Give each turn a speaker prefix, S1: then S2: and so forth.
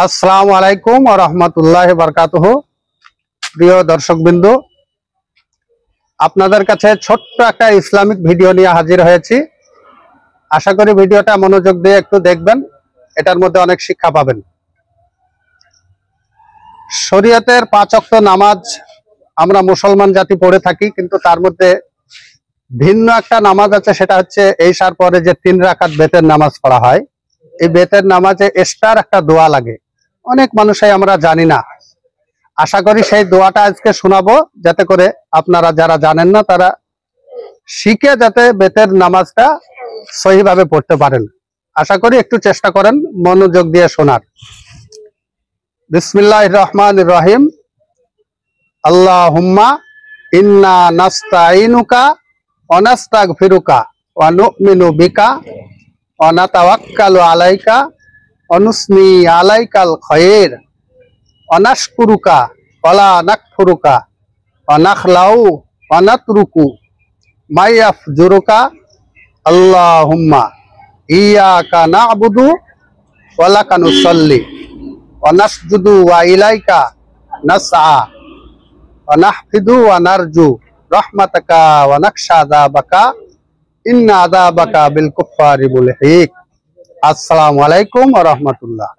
S1: আসসালামু আলাইকুম ওয়া রাহমাতুল্লাহি ওয়া বারাকাতুহু। প্রিয় দর্শকবৃন্দ, আপনাদের কাছে ছোট্ট একটা ইসলামিক ভিডিও নিয়ে হাজির হয়েছি। আশা করি ভিডিওটা মনোযোগ দিয়ে একটু দেখবেন, এটার মধ্যে অনেক শিক্ষা পাবেন। শরীয়তের 5 ওয়াক্ত নামাজ আমরা মুসলমান জাতি পড়ে থাকি, কিন্তু তার মধ্যে ভিন্ন একটা নামাজ আছে, সেটা হচ্ছে ঈশার পরে যে 3 রাকাত বেতের নামাজ পড়া হয়। এই বেতের নামাজে এক্সট্রা একটা দোয়া লাগে, অনেক মানুষই আমরা জানি না। আশা করি সেই দোয়াটা আজকে শোনাবো, যাতে করে আপনারা যারা জানেন না তারা শিখে যাতে বেতের নামাজটা সহিভাবে পড়তে পারেন। আশা করি একটু চেষ্টা করেন মনোযোগ দিয়ে শোনার। বিসমিল্লাহির রহমানির রহিম। আল্লাহুম্মা ইন্না নাস্তাইনুকা ওয়া নাস্তাগফিরুকা ওয়া নু'মিনু বিকা ওয়া নাতাওয়াক্কালু আলাইকা ওয়া নুসনি আলাইকাল খায়র ওয়া নাশকুরুকা ওয়া লা নাকফুরুকা ওয়া নাখলাউ ওয়া নাতরুকু মা ইয়াফজুরুকা। আল্লাহুম্মা ইয়্যাকা না'বুদু ওয়া লাকা নুসাল্লি ওয়া নাসজুদু ওয়া ইলাইকা নাসআ ওয়া নাহফিদু ওয়া নারজু রাহমাতাকা ওয়া নাখশা আযাবাকা ইন্না আযাবাকা বিল কুফফারি মুলহিক। আসসালামু আলাইকুম ওয়া রাহমাতুল্লাহ।